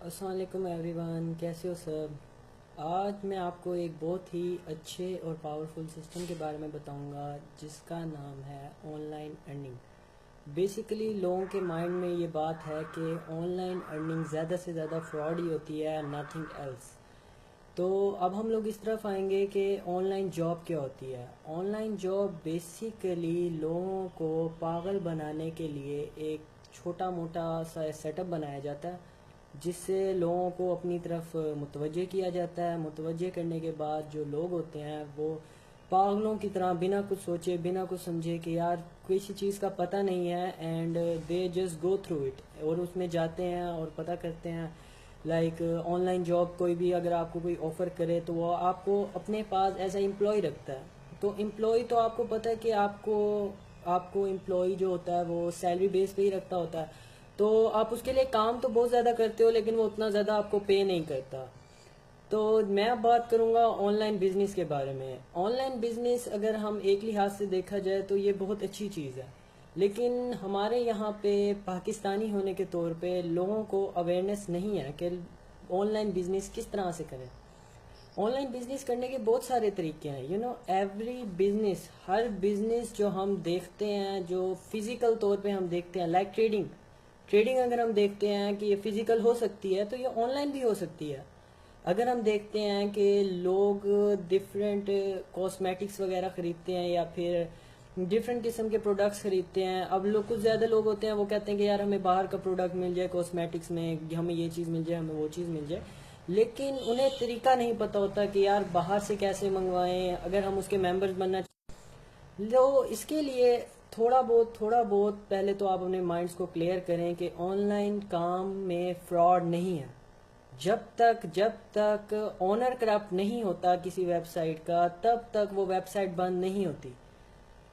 अस्सलाम वालेकुम एवरीवन, कैसे हो सब। आज मैं आपको एक बहुत ही अच्छे और पावरफुल सिस्टम के बारे में बताऊंगा जिसका नाम है ऑनलाइन अर्निंग। बेसिकली लोगों के माइंड में ये बात है कि ऑनलाइन अर्निंग ज़्यादा से ज़्यादा फ्रॉड ही होती है, नथिंग एल्स। तो अब हम लोग इस तरफ आएंगे कि ऑनलाइन जॉब क्या होती है। ऑनलाइन जॉब बेसिकली लोगों को पागल बनाने के लिए एक छोटा मोटा सा सेटअप बनाया जाता है जिससे लोगों को अपनी तरफ मुतवज्जे किया जाता है। मुतवज्जे करने के बाद जो लोग होते हैं वो पागलों की तरह बिना कुछ सोचे बिना कुछ समझे कि यार किसी चीज़ का पता नहीं है, and they just go through it और उसमें जाते हैं और पता करते हैं। लाइक ऑनलाइन जॉब कोई भी अगर आपको कोई ऑफ़र करे तो वो आपको अपने पास एज ए एम्प्लॉय रखता है। तो एम्प्लॉय तो आपको पता है कि आपको आपको एम्प्लॉय जो होता है वो सैलरी बेस पे ही रखता होता है। तो आप उसके लिए काम तो बहुत ज़्यादा करते हो लेकिन वो उतना ज़्यादा आपको पे नहीं करता। तो मैं अब बात करूंगा ऑनलाइन बिजनेस के बारे में। ऑनलाइन बिजनेस अगर हम एक लिहाज से देखा जाए तो ये बहुत अच्छी चीज़ है, लेकिन हमारे यहाँ पे पाकिस्तानी होने के तौर पे लोगों को अवेयरनेस नहीं है कि ऑनलाइन बिजनेस किस तरह से करें। ऑनलाइन बिजनेस करने के बहुत सारे तरीके हैं। एवरी बिजनेस, हर बिजनेस जो हम देखते हैं, जो फिजिकल तौर पे हम देखते हैं, लाइक ट्रेडिंग। ट्रेडिंग अगर हम देखते हैं कि ये फिजिकल हो सकती है तो ये ऑनलाइन भी हो सकती है। अगर हम देखते हैं कि लोग डिफरेंट कॉस्मेटिक्स वगैरह खरीदते हैं या फिर डिफरेंट किस्म के प्रोडक्ट्स खरीदते हैं। अब लोग कुछ ज़्यादा लोग होते हैं वो कहते हैं कि यार हमें बाहर का प्रोडक्ट मिल जाए कॉस्मेटिक्स में, हमें ये चीज़ मिल जाए, हमें वो चीज़ मिल जाए, लेकिन उन्हें तरीका नहीं पता होता कि यार बाहर से कैसे मंगवाएं अगर हम उसके मेंबर्स बनना। तो इसके लिए थोड़ा बहुत पहले तो आप अपने माइंड्स को क्लियर करें कि ऑनलाइन काम में फ्रॉड नहीं है। जब तक ओनर करप्ट नहीं होता किसी वेबसाइट का तब तक वो वेबसाइट बंद नहीं होती।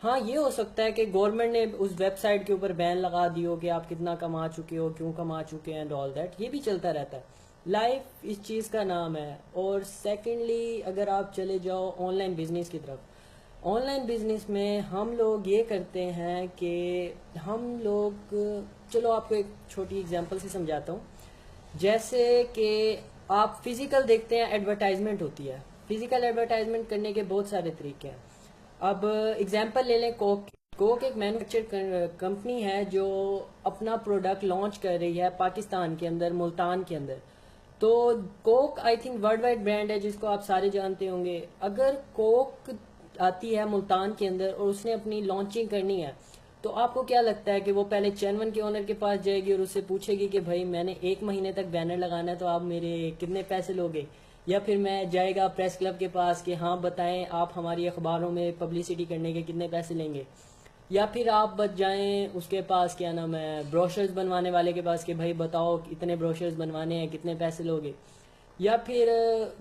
हाँ, ये हो सकता है कि गवर्नमेंट ने उस वेबसाइट के ऊपर बैन लगा दी हो कि आप कितना कमा चुके हो, क्यों कमा चुके हैं, एंड ऑल दैट। ये भी चलता रहता है। लाइफ इस चीज़ का नाम है। और सेकेंडली अगर आप चले जाओ ऑनलाइन बिजनेस की तरफ, ऑनलाइन बिजनेस में हम लोग ये करते हैं कि हम लोग, चलो आपको एक छोटी एग्जांपल से समझाता हूँ। जैसे कि आप फिजिकल देखते हैं, एडवर्टाइजमेंट होती है। फिजिकल एडवर्टाइजमेंट करने के बहुत सारे तरीके हैं। अब एग्जांपल ले लें कोक। कोक एक मैन्युफैक्चर कंपनी है जो अपना प्रोडक्ट लॉन्च कर रही है पाकिस्तान के अंदर, मुल्तान के अंदर। तो Coke I think world wide brand है जिसको आप सारे जानते होंगे। अगर कोक आती है मुल्तान के अंदर और उसने अपनी लॉन्चिंग करनी है तो आपको क्या लगता है कि वो पहले चैनवन के ओनर के पास जाएगी और उससे पूछेगी कि भाई मैंने 1 महीने तक बैनर लगाना है तो आप मेरे कितने पैसे लोगे? या फिर मैं जाएगा प्रेस क्लब के पास कि हाँ बताएं आप हमारी अखबारों में पब्लिसिटी करने के कितने पैसे लेंगे? या फिर आप बच जाएं उसके पास, क्या नाम है, ब्रोशर्स बनवाने वाले के पास कि भाई बताओ इतने ब्रोशर्स बनवाने हैं, कितने पैसे लोगे? या फिर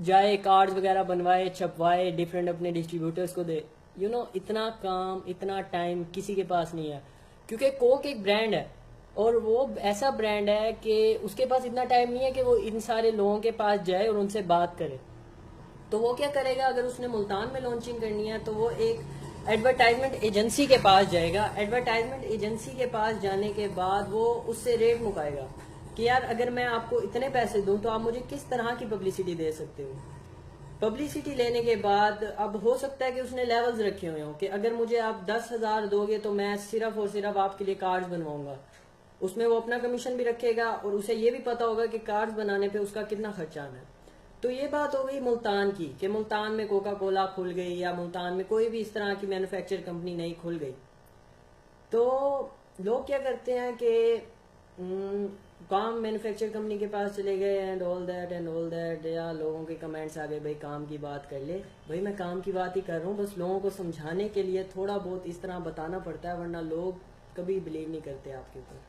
जाए कार्ड्स वगैरह बनवाए, छपवाए, डिफरेंट अपने डिस्ट्रीब्यूटर्स को दे। इतना काम, इतना टाइम किसी के पास नहीं है, क्योंकि कोक एक ब्रांड है और वो ऐसा ब्रांड है कि उसके पास इतना टाइम नहीं है कि वो इन सारे लोगों के पास जाए और उनसे बात करे। तो वो क्या करेगा, अगर उसने मुल्तान में लॉन्चिंग करनी है तो वो एक एडवर्टाइजमेंट एजेंसी के पास जाएगा। एडवर्टाइजमेंट एजेंसी के पास जाने के बाद वो उससे रेट मुकाएगा कि यार अगर मैं आपको इतने पैसे दूं तो आप मुझे किस तरह की पब्लिसिटी दे सकते हो। पब्लिसिटी लेने के बाद अब हो सकता है कि उसने लेवल्स रखे हुए हों कि अगर मुझे आप 10,000 दोगे तो मैं सिर्फ और सिर्फ आपके लिए कार्ड्स बनवाऊंगा। उसमें वो अपना कमीशन भी रखेगा और उसे ये भी पता होगा कि कार्ड्स बनाने पे उसका कितना खर्चा आना है। तो ये बात हो गई मुल्तान की कि मुल्तान में कोका कोला खुल गई या मुल्तान में कोई भी इस तरह की मैन्युफैक्चर कंपनी नहीं खुल गई। तो लोग क्या करते हैं कि काम मैन्युफैक्चर कंपनी के पास चले गए एंड ऑल दैट, या लोगों के कमेंट्स आ गए भाई काम की बात कर ले। भाई मैं काम की बात ही कर रहा हूँ, बस लोगों को समझाने के लिए थोड़ा बहुत इस तरह बताना पड़ता है, वरना लोग कभी बिलीव नहीं करते आपके ऊपर।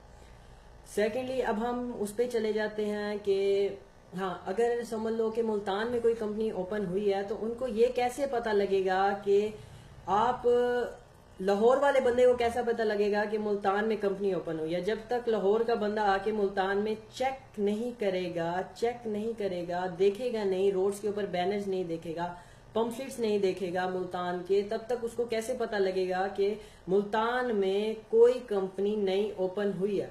सेकेंडली अब हम उस पर चले जाते हैं कि हाँ, अगर समझ लो कि मुल्तान में कोई कंपनी ओपन हुई है तो उनको ये कैसे पता लगेगा कि आप, लाहौर वाले बंदे को कैसा पता लगेगा कि मुल्तान में कंपनी ओपन हुई है? जब तक लाहौर का बंदा आके मुल्तान में चेक नहीं करेगा, देखेगा नहीं, रोड्स के ऊपर बैनर्स नहीं देखेगा, पम्फलेट्स नहीं देखेगा मुल्तान के, तब तक उसको कैसे पता लगेगा कि मुल्तान में कोई कंपनी नई ओपन हुई है?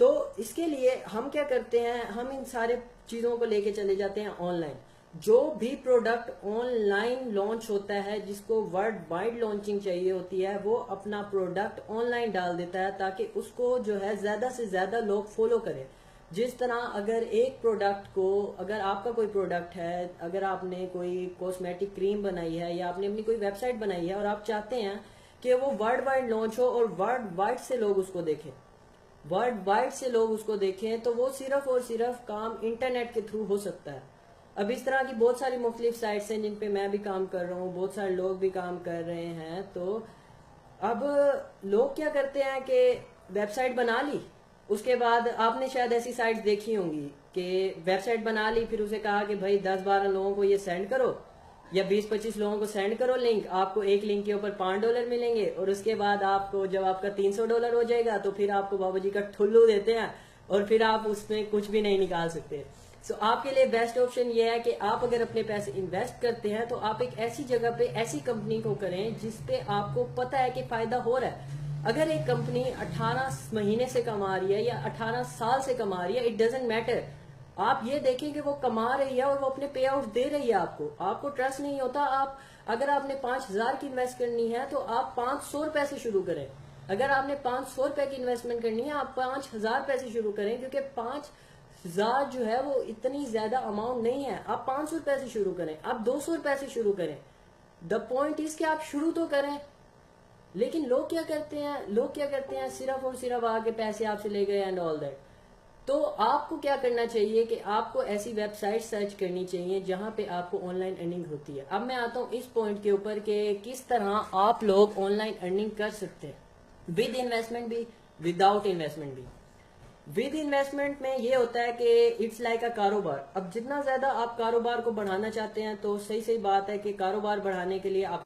तो इसके लिए हम क्या करते हैं, हम इन सारे चीजों को लेके चले जाते हैं ऑनलाइन। जो भी प्रोडक्ट ऑनलाइन लॉन्च होता है, जिसको वर्ल्ड वाइड लॉन्चिंग चाहिए होती है, वो अपना प्रोडक्ट ऑनलाइन डाल देता है ताकि उसको जो है ज्यादा से ज्यादा लोग फॉलो करें। जिस तरह अगर एक प्रोडक्ट को, अगर आपका कोई प्रोडक्ट है, अगर आपने कोई कॉस्मेटिक क्रीम बनाई है या आपने अपनी कोई वेबसाइट बनाई है और आप चाहते हैं कि वो वर्ल्ड वाइड लॉन्च हो और वर्ल्ड वाइड से लोग उसको देखें, वर्ल्ड वाइड से लोग उसको देखें, तो वो सिर्फ और सिर्फ काम इंटरनेट के थ्रू हो सकता है। अब इस तरह की बहुत सारी मुख्तलिफ साइट्स हैं जिन पे मैं भी काम कर रहा हूँ, बहुत सारे लोग भी काम कर रहे हैं। तो अब लोग क्या करते हैं कि वेबसाइट बना ली, उसके बाद आपने शायद ऐसी साइट्स देखी होंगी कि वेबसाइट बना ली, फिर उसे कहा कि भाई 10-12 लोगों को ये सेंड करो या 20-25 लोगों को सेंड करो लिंक, आपको एक लिंक के ऊपर $5 मिलेंगे, और उसके बाद आपको जब आपका $300 हो जाएगा तो फिर आपको बाबा जी का ठुल्लू देते हैं और फिर आप उसमें कुछ भी नहीं निकाल सकते। सो आपके लिए बेस्ट ऑप्शन ये है कि आप अगर अपने पैसे इन्वेस्ट करते हैं तो आप एक ऐसी जगह पे, ऐसी कंपनी को करें जिसपे आपको पता है कि फायदा हो रहा है। अगर एक कंपनी 18 महीने से कमा रही है या 18 साल से कमा रही है, इट डजेंट मैटर, आप ये देखें कि वो कमा रही है और वो अपने पे आउट दे रही है आपको ट्रस्ट नहीं होता, आप अगर आपने 5,000 की इन्वेस्ट करनी है तो आप 500 रुपए से शुरू करें। अगर आपने 500 रुपए की इन्वेस्टमेंट करनी है, आप 5,000 रुपए से शुरू करें, क्योंकि 5,000 जो है वो इतनी ज्यादा अमाउंट नहीं है। आप 500 रुपए से शुरू करें, आप 200 रुपए से शुरू करें। द पॉइंट इज कि आप शुरू तो करें। लेकिन लोग क्या करते हैं, सिर्फ और सिर्फ आके पैसे आपसे ले गए एंड ऑल दैट। तो आपको क्या करना चाहिए कि आपको ऐसी वेबसाइट सर्च करनी चाहिए जहां पे आपको ऑनलाइन अर्निंग होती है। अब मैं आता हूं इस पॉइंट के ऊपर कि किस तरह आप लोग ऑनलाइन अर्निंग कर सकते हैं, विद इन्वेस्टमेंट भी, विदाउट इन्वेस्टमेंट भी। विद इन्वेस्टमेंट में ये होता है कि इट्स लाइक अ कारोबार। अब जितना ज्यादा आप कारोबार को बढ़ाना चाहते हैं तो सही बात है कि कारोबार बढ़ाने के लिए आप,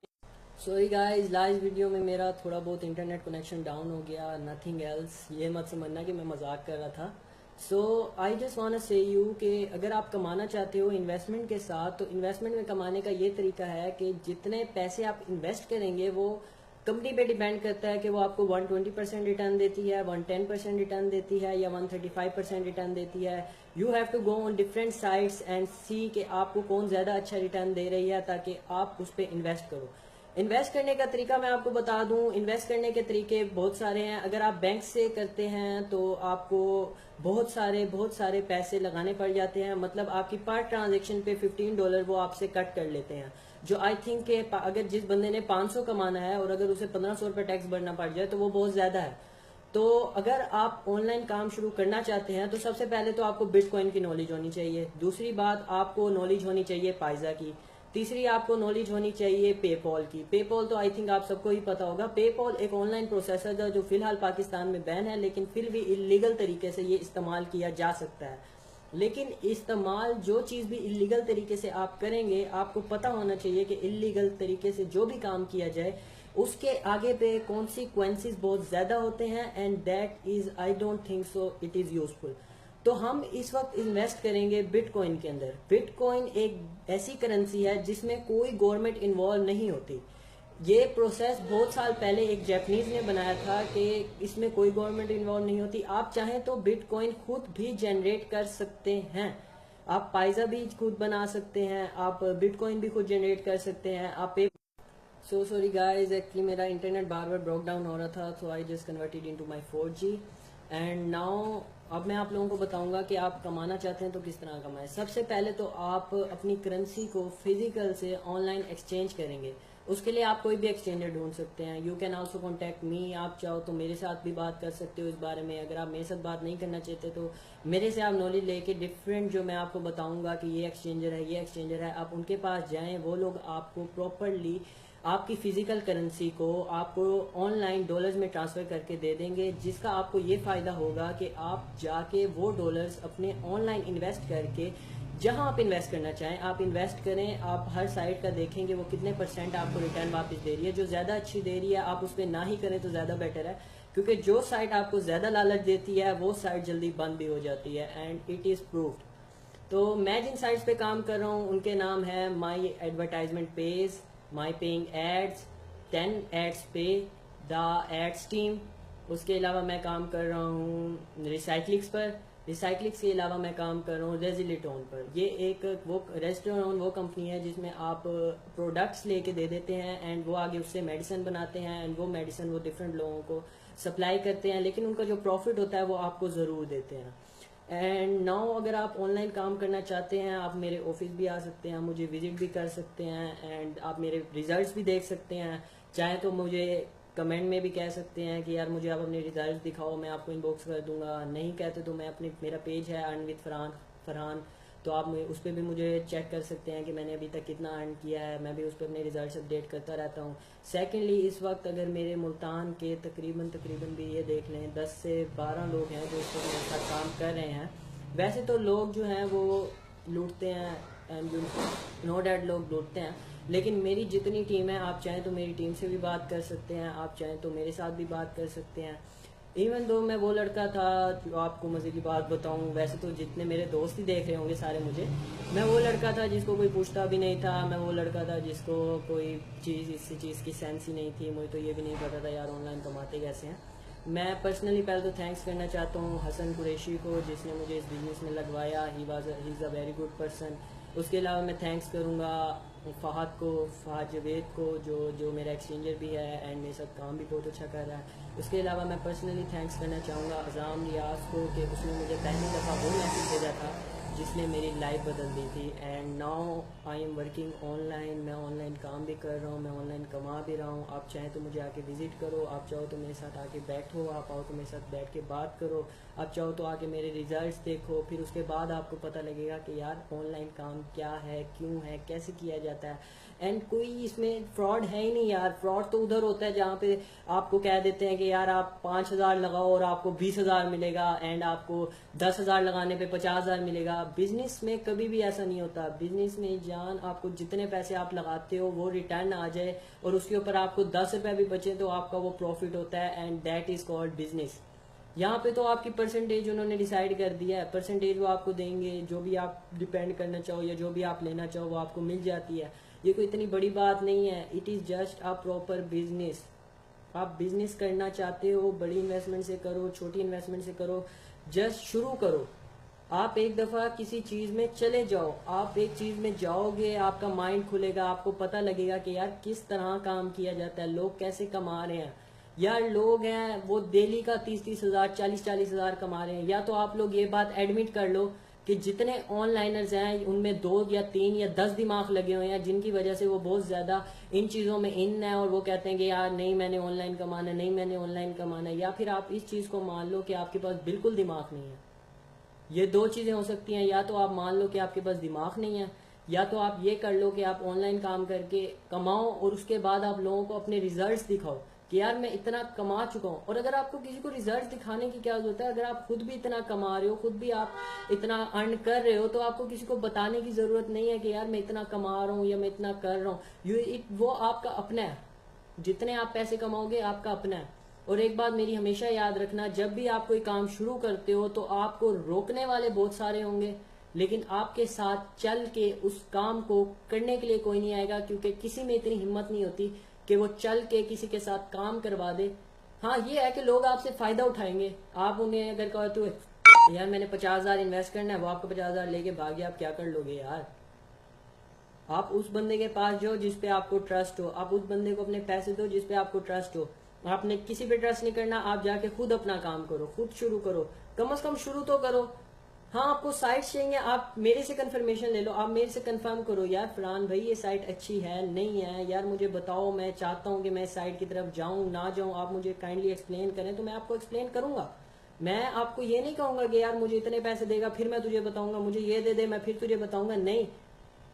सॉरी गाइस, लास्ट वीडियो में मेरा थोड़ा बहुत इंटरनेट कनेक्शन डाउन हो गया, नथिंग एल्स, ये मत समझना कि मैं मजाक कर रहा था। So I just want to से यू कि अगर आप कमाना चाहते हो इन्वेस्टमेंट के साथ, तो इन्वेस्टमेंट में कमाने का ये तरीका है कि जितने पैसे आप इन्वेस्ट करेंगे वो कंपनी पे डिपेंड करता है कि वो आपको 120% रिटर्न देती है, 110% रिटर्न देती है या 135% रिटर्न देती है। You have to go on different sites and see कि आपको कौन ज्यादा अच्छा रिटर्न दे रही है ताकि आप उस पर इन्वेस्ट करो। इन्वेस्ट करने का तरीका मैं आपको बता दूं, इन्वेस्ट करने के तरीके बहुत सारे हैं। अगर आप बैंक से करते हैं तो आपको बहुत सारे पैसे लगाने पड़ जाते हैं, मतलब आपकी पर ट्रांजेक्शन पे $15 वो आपसे कट कर लेते हैं, जो आई थिंक के अगर जिस बंदे ने 500 कमाना है और अगर उसे 1,500 रुपये टैक्स भरना पड़ जाए तो वो बहुत ज्यादा है। तो अगर आप ऑनलाइन काम शुरू करना चाहते हैं तो सबसे पहले तो आपको बिटकॉइन की नॉलेज होनी चाहिए। दूसरी बात, आपको नॉलेज होनी चाहिए पाइजा की। तीसरी, आपको नॉलेज होनी चाहिए पेपॉल की। पेपॉल तो आई थिंक आप सबको ही पता होगा। पेपॉल एक ऑनलाइन प्रोसेसर है जो फिलहाल पाकिस्तान में बैन है, लेकिन फिर भी इलीगल तरीके से ये इस्तेमाल किया जा सकता है। लेकिन इस्तेमाल जो चीज भी इलीगल तरीके से आप करेंगे, आपको पता होना चाहिए कि इलीगल तरीके से जो भी काम किया जाए उसके आगे पे कॉन्सिक्वेंसेस बहुत ज्यादा होते हैं, and that is I don't think so it is useful. तो हम इस वक्त इन्वेस्ट करेंगे बिटकॉइन के अंदर। बिटकॉइन एक ऐसी करेंसी है जिसमें कोई गवर्नमेंट इन्वॉल्व नहीं होती। ये प्रोसेस बहुत साल पहले एक जापानीज ने बनाया था कि इसमें कोई गवर्नमेंट इन्वॉल्व नहीं होती। आप चाहें तो बिटकॉइन खुद भी जनरेट कर सकते हैं, आप पाइजा भी खुद बना सकते हैं, आप बिटकॉइन भी खुद जनरेट कर सकते हैं। आप सो सॉरी गाइज, एक्चुअली मेरा इंटरनेट बार बार ब्रेक डाउन हो रहा था, so I just converted into my 4G and now अब मैं आप लोगों को बताऊंगा कि आप कमाना चाहते हैं तो किस तरह कमाएं। सबसे पहले तो आप अपनी करेंसी को फिजिकल से ऑनलाइन एक्सचेंज करेंगे। उसके लिए आप कोई भी एक्सचेंजर ढूंढ सकते हैं। You can also contact me, आप चाहो तो मेरे साथ भी बात कर सकते हो इस बारे में। अगर आप मेरे साथ बात नहीं करना चाहते तो मेरे से आप नॉलेज लेके डिफरेंट जो मैं आपको बताऊंगा कि ये एक्सचेंजर है, आप उनके पास जाएं। वो लोग आपको प्रॉपरली आपकी फिजिकल करेंसी को आपको ऑनलाइन डॉलर्स में ट्रांसफर करके दे देंगे, जिसका आपको ये फायदा होगा कि आप जाके वो डॉलर्स अपने ऑनलाइन इन्वेस्ट करके जहां आप इन्वेस्ट करना चाहें आप इन्वेस्ट करें। आप हर साइट का देखेंगे वो कितने % आपको रिटर्न वापस दे रही है। जो ज्यादा अच्छी दे रही है आप उस पर ना ही करें तो ज्यादा बेटर है, क्योंकि जो साइट आपको ज्यादा लालच देती है वो साइट जल्दी बंद भी हो जाती है, एंड इट इज प्रूव्ड। तो मैं जिन साइट्स पे काम कर रहा हूँ उनके नाम है माई एडवर्टाइजमेंट पेज, माई पेइंग एड्स, 10 एड्स पे, द एड्स टीम, उसके अलावा मैं काम कर रहा हूँ रिसाइक्लिक्स पर। रिसाइक्लिक्स के अलावा मैं काम कर रहा हूँ रेजिलिटोन पर। ये एक वो रेजिलिटोन वो कंपनी है जिसमें आप प्रोडक्ट्स लेके दे देते हैं एंड वो आगे उससे मेडिसिन बनाते हैं एंड वो मेडिसिन वो डिफरेंट लोगों को सप्लाई करते हैं, लेकिन उनका जो प्रॉफिट होता है वो आपको ज़रूर देते हैं। एंड नाउ अगर आप ऑनलाइन काम करना चाहते हैं, आप मेरे ऑफिस भी आ सकते हैं, मुझे विजिट भी कर सकते हैं एंड आप मेरे रिजल्ट्स भी देख सकते हैं। चाहे तो मुझे कमेंट में भी कह सकते हैं कि यार मुझे आप अपने रिजल्ट दिखाओ, मैं आपको इनबॉक्स कर दूंगा। नहीं कहते तो मैं अपने मेरा पेज है अर्न विद फरहान, तो आप उस पर भी मुझे चेक कर सकते हैं कि मैंने अभी तक कितना अर्न किया है। मैं भी उस पर अपने रिजल्ट अपडेट करता रहता हूँ। सेकेंडली, इस वक्त अगर मेरे मुल्तान के तकरीबन भी ये देख लें 10 से 12 लोग हैं जो इस वक्त मेरे साथ काम कर रहे हैं। वैसे तो लोग जो हैं वो लूटते हैं एंड नो डैट लोग लूटते हैं, लेकिन मेरी जितनी टीम है, आप चाहें तो मेरी टीम से भी बात कर सकते हैं, आप चाहें तो मेरे साथ भी बात कर सकते हैं। इवन दो मैं वो लड़का था जो आपको मजे की बात बताऊं, वैसे तो जितने मेरे दोस्त ही देख रहे होंगे सारे मुझे, मैं वो लड़का था जिसको कोई पूछता भी नहीं था। मैं वो लड़का था जिसको कोई चीज़ इसी चीज़ की सेंस ही नहीं थी। मुझे तो ये भी नहीं पता था यार ऑनलाइन कमाते कैसे हैं। मैं पर्सनली पहले तो थैंक्स करना चाहता हूँ हसन कुरैशी को जिसने मुझे इस बिज़नेस में लगवाया। He is a very good person. उसके अलावा मैं थैंक्स करूँगा फहद जवेद को जो मेरा एक्सचेंजर भी है एंड मेरे साथ काम भी बहुत अच्छा कर रहा है। उसके अलावा मैं पर्सनली थैंक्स करना चाहूँगा अज़ाम रियाज को कि उसने मुझे पहली दफ़ा वो मैसेज भेजा था जिसने मेरी लाइफ बदल दी थी। And now I am working online. मैं ऑनलाइन काम भी कर रहा हूँ, मैं ऑनलाइन कमा भी रहा हूँ। आप चाहें तो मुझे आके विजिट करो, आप चाहो तो मेरे साथ आके बैठो, आप आओ तो मेरे साथ बैठ के बात करो, आप चाहो तो आके मेरे रिजल्ट्स देखो। फिर उसके बाद आपको पता लगेगा कि यार ऑनलाइन काम क्या है, क्यों है, कैसे किया जाता है। एंड कोई इसमें फ्रॉड है ही नहीं यार। फ्रॉड तो उधर होता है जहाँ पे आपको कह देते हैं कि यार आप 5,000 लगाओ और आपको 20,000 मिलेगा एंड आपको 10,000 लगाने पे 50,000 मिलेगा। बिजनेस में कभी भी ऐसा नहीं होता। बिजनेस में जान आपको जितने पैसे आप लगाते हो वो रिटर्न आ जाए और उसके ऊपर आपको 10 रुपये भी बचे तो आपका वो प्रॉफिट होता है and that is called business. यहाँ पे तो आपकी परसेंटेज उन्होंने डिसाइड कर दिया है, परसेंटेज वो आपको देंगे, जो भी आप डिपेंड करना चाहो या जो भी आप लेना चाहो वो आपको मिल जाती है। ये कोई इतनी बड़ी बात नहीं है। It is just a proper business. आप बिजनेस करना चाहते हो, बड़ी इन्वेस्टमेंट से करो, छोटी इन्वेस्टमेंट से करो, जस्ट शुरू करो। आप एक दफ़ा किसी चीज़ में चले जाओ, आप एक चीज़ में जाओगे, आपका माइंड खुलेगा, आपको पता लगेगा कि यार किस तरह काम किया जाता है, लोग कैसे कमा रहे हैं। यार लोग हैं वो डेली का 30-30 हज़ार 40-40 हज़ार कमा रहे हैं। या तो आप लोग ये बात एडमिट कर लो कि जितने ऑनलाइनर्स हैं उनमें 2 या 3 या 10 दिमाग लगे हुए हैं जिनकी वजह से वो बहुत ज़्यादा इन चीज़ों में इन है और वो कहते हैं कि यार नहीं मैंने ऑनलाइन कमाना, नहीं मैंने ऑनलाइन कमाना। या फिर आप इस चीज़ को मान लो कि आपके पास बिल्कुल दिमाग नहीं है। ये दो चीज़ें हो सकती हैं। या तो आप मान लो कि आपके पास दिमाग नहीं है, या तो आप ये कर लो कि आप ऑनलाइन काम करके कमाओ और उसके बाद आप लोगों को अपने रिजल्ट्स दिखाओ कि यार मैं इतना कमा चुका हूँ। और अगर आपको किसी को रिजल्ट दिखाने की क्या जरूरत है, अगर आप खुद भी इतना कमा रहे हो, खुद भी आप इतना अर्न कर रहे हो, तो आपको किसी को बताने की जरूरत नहीं है कि यार मैं इतना कमा रहा हूँ या मैं इतना कर रहा हूँ। वो आपका अपना है। जितने आप पैसे कमाओगे आपका अपना है। और एक बात मेरी हमेशा याद रखना, जब भी आप कोई काम शुरू करते हो तो आपको रोकने वाले बहुत सारे होंगे, लेकिन आपके साथ चल के उस काम को करने के लिए कोई नहीं आएगा, क्योंकि किसी में इतनी हिम्मत नहीं होती कि वो चल के किसी के साथ काम करवा दे। हाँ ये है कि लोग आपसे फायदा उठाएंगे। आप उन्हें अगर कहते हो यार मैंने 50,000 इन्वेस्ट करना है, वो आपको 50,000 लेके भागे, आप क्या कर लोगे यार। आप उस बंदे के पास जाओ जिस पे आपको ट्रस्ट हो, आप उस बंदे को अपने पैसे दो जिस पे आपको ट्रस्ट हो। आपने किसी पे ट्रस्ट नहीं करना, आप जाके खुद अपना काम करो, खुद शुरू करो, कम से कम शुरू तो करो। हाँ आपको साइट चाहिए, आप मेरे से कंफर्मेशन ले लो, आप मेरे से कंफर्म करो यार फरहान भाई ये साइट अच्छी है नहीं है, यार मुझे बताओ, मैं चाहता हूँ कि मैं साइट की तरफ जाऊँ ना जाऊँ, आप मुझे काइंडली एक्सप्लेन करें तो मैं आपको एक्सप्लेन करूंगा। मैं आपको ये नहीं कहूंगा कि यार मुझे इतने पैसे देगा फिर मैं तुझे बताऊंगा, मुझे ये दे दे मैं फिर तुझे बताऊंगा, नहीं।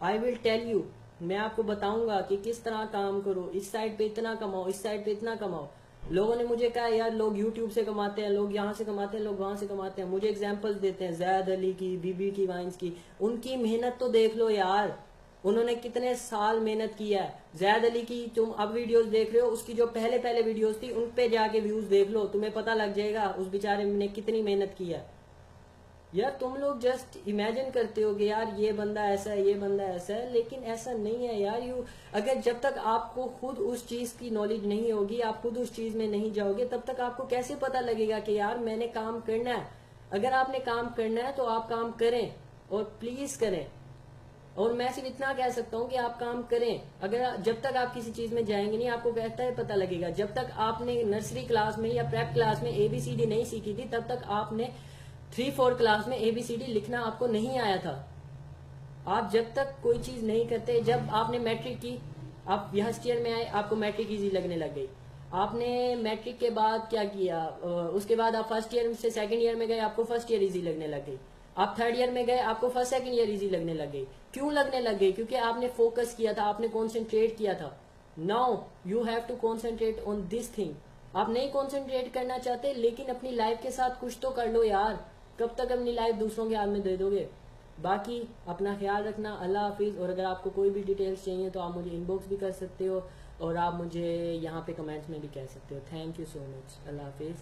आई विल टेल यू, मैं आपको बताऊंगा कि किस तरह काम करो, इस साइड पे इतना कमाओ, इस साइड पे इतना कमाओ। लोगों ने मुझे कहा यार लोग यूट्यूब से कमाते हैं, लोग यहाँ से कमाते हैं, लोग वहां से कमाते हैं, मुझे एग्जांपल्स देते हैं जैद अली की, बीबी की वाइन्स की। उनकी मेहनत तो देख लो यार, उन्होंने कितने साल मेहनत किया है। जैद अली की तुम अब वीडियोस देख रहे हो, उसकी जो पहले पहले वीडियोस थी उन पे जाके व्यूज देख लो, तुम्हें पता लग जाएगा उस बेचारे ने कितनी मेहनत की है। यार तुम लोग जस्ट इमेजिन करते हो कि यार ये बंदा ऐसा है, ये बंदा ऐसा है, लेकिन ऐसा नहीं है यार। अगर जब तक आपको खुद उस चीज की नॉलेज नहीं होगी, आप खुद उस चीज में नहीं जाओगे, तब तक आपको कैसे पता लगेगा कि यार मैंने काम करना है। अगर आपने काम करना है तो आप काम करें, और प्लीज करें। और मैं सिर्फ इतना कह सकता हूँ कि आप काम करें। अगर जब तक आप किसी चीज में जाएंगे नहीं, आपको कहता है पता लगेगा। जब तक आपने नर्सरी क्लास में या प्रेप क्लास में ABCD नहीं सीखी थी, तब तक आपने 3-4 क्लास में ABCD लिखना आपको नहीं आया था। आप जब तक कोई चीज नहीं करते, जब आपने मैट्रिक की, आप यहाँ ईयर में आए, आपको मैट्रिक इजी लगने लग गई। आपने मैट्रिक के बाद क्या किया, उसके बाद आप फर्स्ट ईयर से सेकंड ईयर में गए, आपको फर्स्ट ईयर इजी लगने लग गई। आप थर्ड ईयर में गए, आपको फर्स्ट सेकंड ईयर इजी लगने लग गई। क्यों लगने लग गई? क्योंकि आपने फोकस किया था, आपने कॉन्सेंट्रेट किया था। Now you have to concentrate on this thing. आप नहीं कॉन्सेंट्रेट करना चाहते, लेकिन अपनी लाइफ के साथ कुछ तो कर लो यार। कब तक अपनी लाइफ दूसरों के हाथ में दे दोगे? बाकी अपना ख्याल रखना। अल्लाह हाफिज। और अगर आपको कोई भी डिटेल्स चाहिए तो आप मुझे इनबॉक्स भी कर सकते हो, और आप मुझे यहाँ पे कमेंट्स में भी कह सकते हो। Thank you so much. Allah Hafiz.